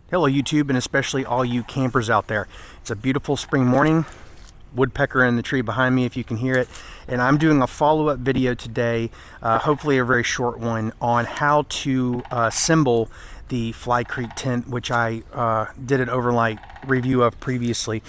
Hello YouTube, and especially all you campers out there. It's a beautiful spring morning. Woodpecker in the tree behind me if you can hear it, and I'm doing a follow-up video today, hopefully a very short one, on how to assemble the Salt Creek tent, which I did an overnight review of previously.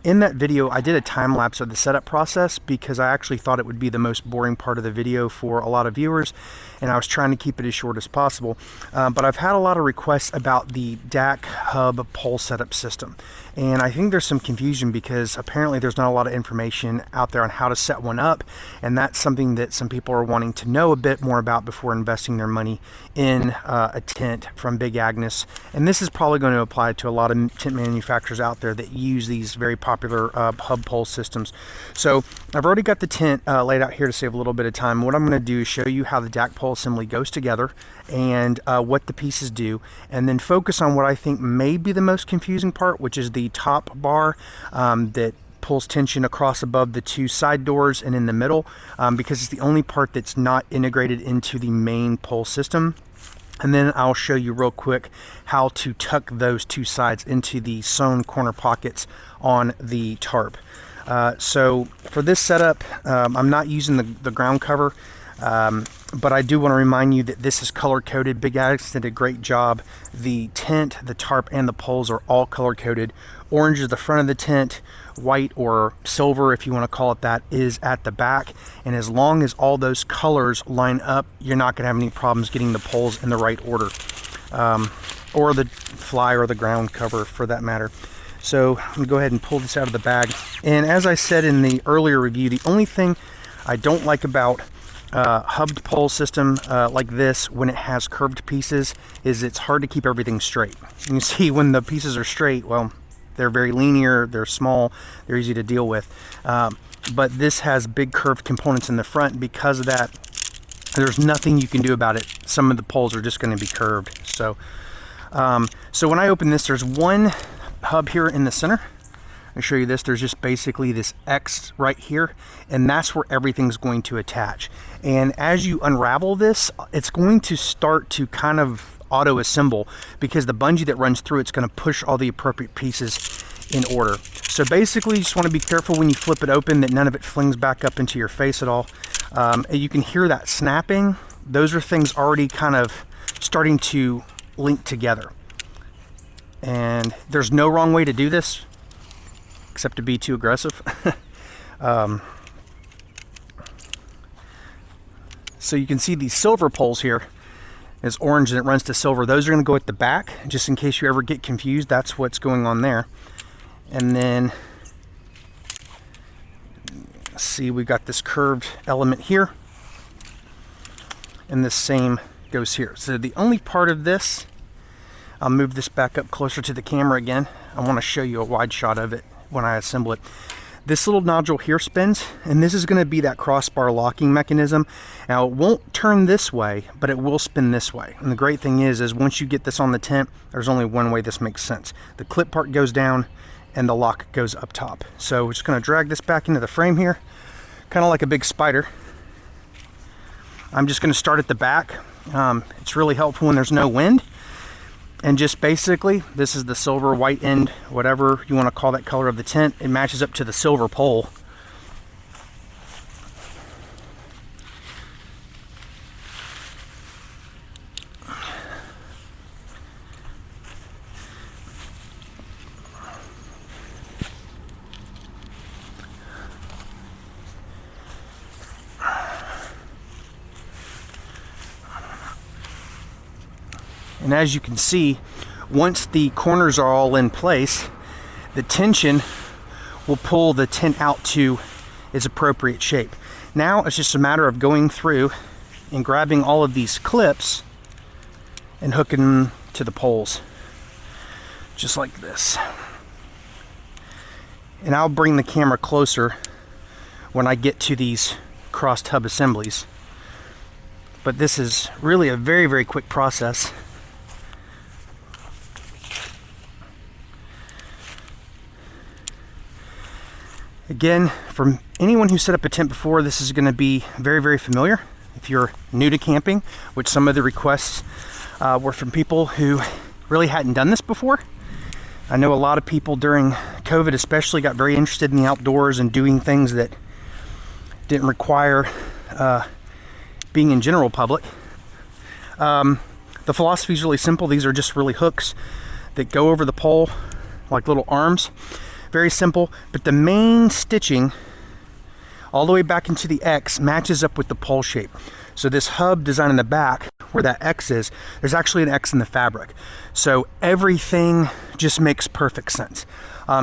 In that video I did a time lapse of the setup process because I actually thought it would be the most boring part of the video for a lot of viewers, and I was trying to keep it as short as possible. But I've had a lot of requests about the DAC hub pole setup system, and I think there's some confusion because apparently there's not a lot of information out there on how to set one up, and that's something that some people are wanting to know a bit more about before investing their money in a tent from Big Agnes. And this is probably going to apply to a lot of tent manufacturers out there that use these very popular hub pole systems. So I've already got the tent laid out here to save a little bit of time. What I'm going to do is show you how the DAC pole assembly goes together and what the pieces do, and then focus on what I think may be the most confusing part, which is the top bar that pulls tension across above the two side doors and in the middle, because it's the only part that's not integrated into the main pole system. And then I'll show you real quick how to tuck those two sides into the sewn corner pockets on the tarp. So for this setup, I'm not using the ground cover, but I do want to remind you that this is color coded. Big Agnes did a great job. The tent, the tarp, and the poles are all color coded. Orange is the front of the tent, white or silver, if you want to call it that, is at the back. And as long as all those colors line up, you're not going to have any problems getting the poles in the right order, or the fly or the ground cover for that matter. So I'm going to go ahead and pull this out of the bag. And as I said in the earlier review, the only thing I don't like about hubbed pole system like this, when it has curved pieces, is it's hard to keep everything straight. You can see when the pieces are straight, well, they're very linear, they're small, they're easy to deal with. But this has big curved components in the front. Because of that, there's nothing you can do about it. Some of the poles are just going to be curved. So when I open this, there's one hub here in the center. I'll show you this. There's just basically this X right here, and that's where everything's going to attach. And as you unravel this, it's going to start to kind of auto assemble, because the bungee that runs through it's going to push all the appropriate pieces in order. So basically you just want to be careful when you flip it open that none of it flings back up into your face at all. You can hear that snapping. Those are things already kind of starting to link together, and there's no wrong way to do this except to be too aggressive. So you can see these silver poles here is orange and it runs to silver. Those are going to go at the back, just in case you ever get confused. That's what's going on there. And then see, we got this curved element here, and the same goes here. So the only part of this, I'll move this back up closer to the camera again. I want to show you a wide shot of it when I assemble it. This little nodule here spins, and this is going to be that crossbar locking mechanism. Now it won't turn this way, but it will spin this way. And the great thing is once you get this on the tent, there's only one way this makes sense. The clip part goes down and the lock goes up top. So we're just going to drag this back into the frame here, kind of like a big spider. I'm just going to start at the back. It's really helpful when there's no wind. And just basically, this is the silver, white end, whatever you want to call that color of the tent. It matches up to the silver pole. And as you can see, once the corners are all in place, the tension will pull the tent out to its appropriate shape. Now it's just a matter of going through and grabbing all of these clips and hooking them to the poles, just like this. And I'll bring the camera closer when I get to these crossed hub assemblies. But this is really a very, very quick process. Again, from anyone who set up a tent before, this is going to be very, very familiar. If you're new to camping, which some of the requests were from people who really hadn't done this before. I know a lot of people during COVID especially got very interested in the outdoors and doing things that didn't require being in general public. The philosophy is really simple. These are just really hooks that go over the pole like little arms. Very simple, but the main stitching all the way back into the X matches up with the pole shape. So this hub design in the back, where that X is, there's actually an X in the fabric. So everything just makes perfect sense.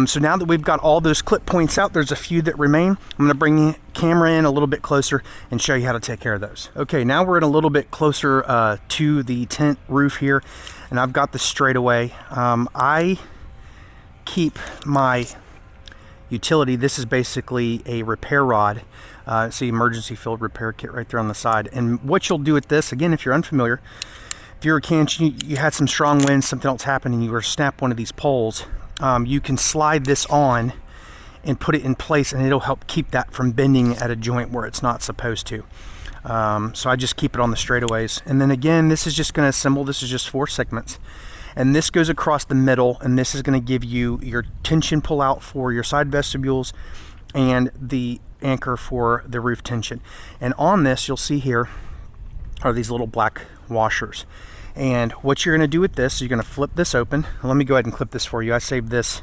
So now that we've got all those clip points out, there's a few that remain. I'm gonna bring the camera in a little bit closer and show you how to take care of those. Okay, now we're in a little bit closer to the tent roof here, and I've got the straightaway. I keep my utility. This is basically a repair rod. See, emergency field repair kit right there on the side. And what you'll do with this, again, if you're unfamiliar, if you're a camping, you had some strong winds, something else happened, and you were to snap one of these poles, you can slide this on and put it in place, and it'll help keep that from bending at a joint where it's not supposed to. So I just keep it on the straightaways. And then again, this is just going to assemble. This is just 4 segments. And this goes across the middle, and this is going to give you your tension pull out for your side vestibules and the anchor for the roof tension. And on this, you'll see here are these little black washers. And what you're going to do with this, you're going to flip this open. Let me go ahead and clip this for you. I saved this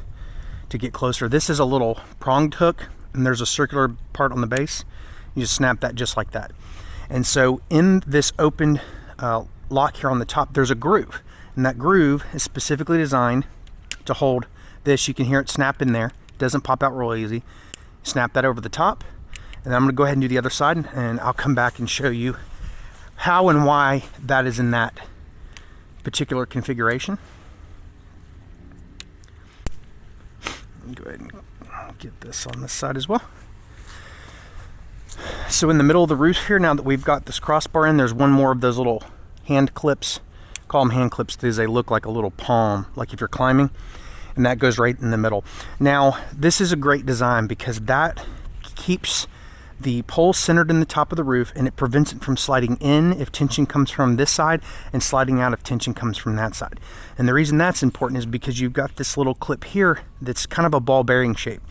to get closer. This is a little pronged hook, and there's a circular part on the base. You just snap that just like that. And so in this open lock here on the top, there's a groove. And that groove is specifically designed to hold this. You can hear it snap in there. It doesn't pop out real easy. Snap that over the top. And then I'm going to go ahead and do the other side, and I'll come back and show you how and why that is in that particular configuration. Go ahead and get this on this side as well. So in the middle of the roof here, now that we've got this crossbar in, there's one more of those little hand clips. Call them hand clips because they look like a little palm, like if you're climbing, and that goes right in the middle. Now, this is a great design because that keeps the pole centered in the top of the roof, and it prevents it from sliding in if tension comes from this side and sliding out if tension comes from that side. And the reason that's important is because you've got this little clip here that's kind of a ball bearing shape.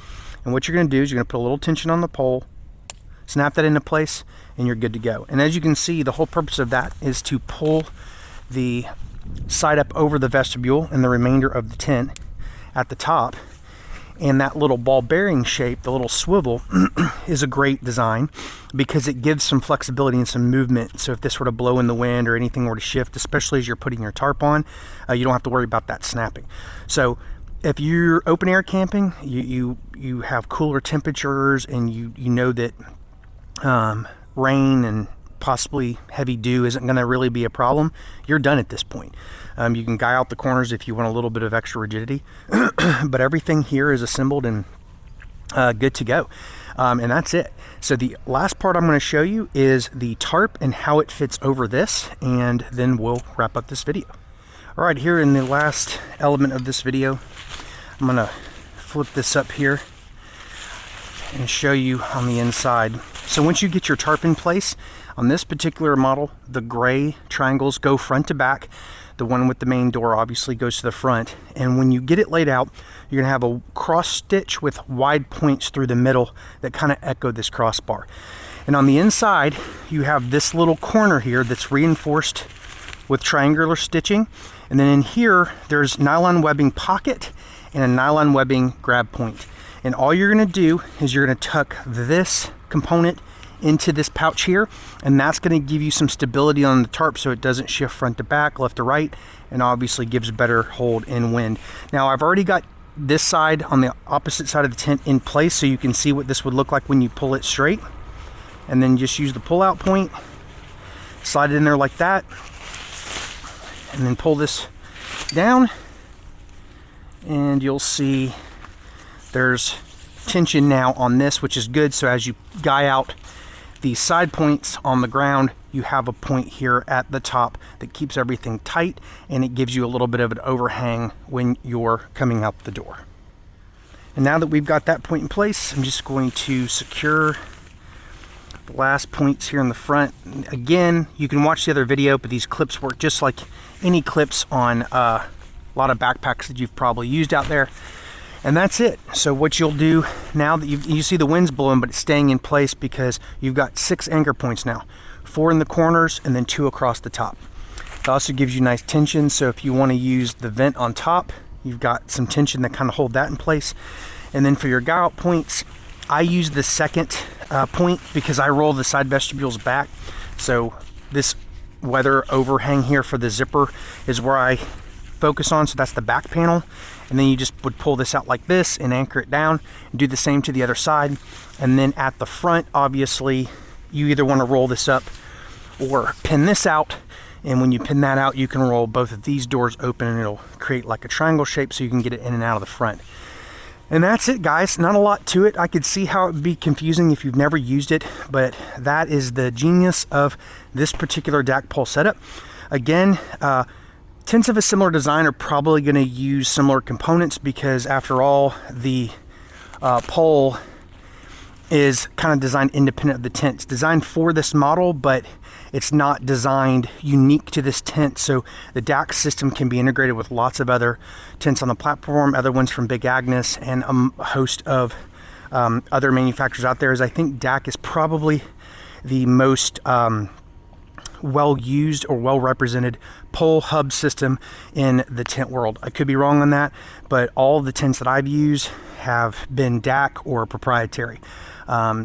And what you're going to do is you're going to put a little tension on the pole, snap that into place, and you're good to go. And as you can see, the whole purpose of that is to pull the side up over the vestibule and the remainder of the tent at the top. And that little ball bearing shape, the little swivel, is a great design because it gives some flexibility and some movement. So if this were to blow in the wind or anything were to shift, especially as you're putting your tarp on, you don't have to worry about that snapping. So if you're open air camping, you have cooler temperatures, and you know that rain and possibly heavy dew isn't going to really be a problem, you're done at this point. You can guy out the corners if you want a little bit of extra rigidity, but everything here is assembled and good to go. And that's it. So the last part I'm going to show you is the tarp and how it fits over this, and then we'll wrap up this video. All right, here in the last element of this video, I'm going to flip this up here and show you on the inside. So once you get your tarp in place, on this particular model, the gray triangles go front to back. The one with the main door obviously goes to the front. And when you get it laid out, you're gonna have a cross stitch with wide points through the middle that kind of echo this crossbar. And on the inside, you have this little corner here that's reinforced with triangular stitching. And then in here, there's nylon webbing pocket and a nylon webbing grab point. And all you're gonna do is you're gonna tuck this component into this pouch here, and that's going to give you some stability on the tarp so it doesn't shift front to back, left to right, and obviously gives better hold in wind. Now I've already got this side on the opposite side of the tent in place, so you can see what this would look like when you pull it straight. And then just use the pull out point, slide it in there like that, and then pull this down, and you'll see there's tension now on this, which is good. So as you guy out the side points on the ground, you have a point here at the top that keeps everything tight, and it gives you a little bit of an overhang when you're coming out the door. And now that we've got that point in place, I'm just going to secure the last points here in the front. Again, you can watch the other video, but these clips work just like any clips on a lot of backpacks that you've probably used out there. And that's it. So what you'll do now that you see the wind's blowing, but it's staying in place because you've got 6 anchor points now, 4 in the corners and then 2 across the top. It also gives you nice tension. So if you want to use the vent on top, you've got some tension that kind of hold that in place. And then for your guy out points, I use the second point because I roll the side vestibules back. So this weather overhang here for the zipper is where I focus on. So that's the back panel. And then you just would pull this out like this and anchor it down and do the same to the other side. And then at the front, obviously, you either want to roll this up or pin this out. And when you pin that out, you can roll both of these doors open and it'll create like a triangle shape so you can get it in and out of the front. And that's it, guys. Not a lot to it. I could see how it would be confusing if you've never used it, but that is the genius of this particular DAC pole setup. Again, tents of a similar design are probably going to use similar components because after all, the pole is kind of designed independent of the tent. It's designed for this model, but it's not designed unique to this tent. So the DAC system can be integrated with lots of other tents on the platform, other ones from Big Agnes, and a host of other manufacturers out there. As I think DAC is probably the most well used or well represented pole hub system in the tent world. I could be wrong on that, but all of the tents that I've used have been DAC or proprietary.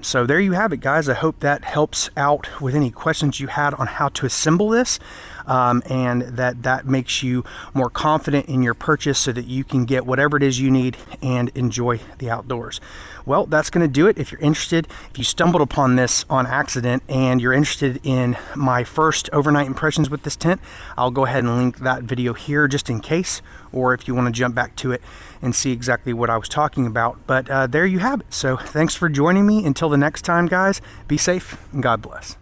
So there you have it, guys. I hope that helps out with any questions you had on how to assemble this, and that makes you more confident in your purchase so that you can get whatever it is you need and enjoy the outdoors. Well, that's going to do it. If you're interested, if you stumbled upon this on accident and you're interested in my first overnight impressions with this tent, I'll go ahead and link that video here just in case, or if you want to jump back to it and see exactly what I was talking about. But there you have it. So thanks for joining me. Until the next time, guys, be safe and God bless.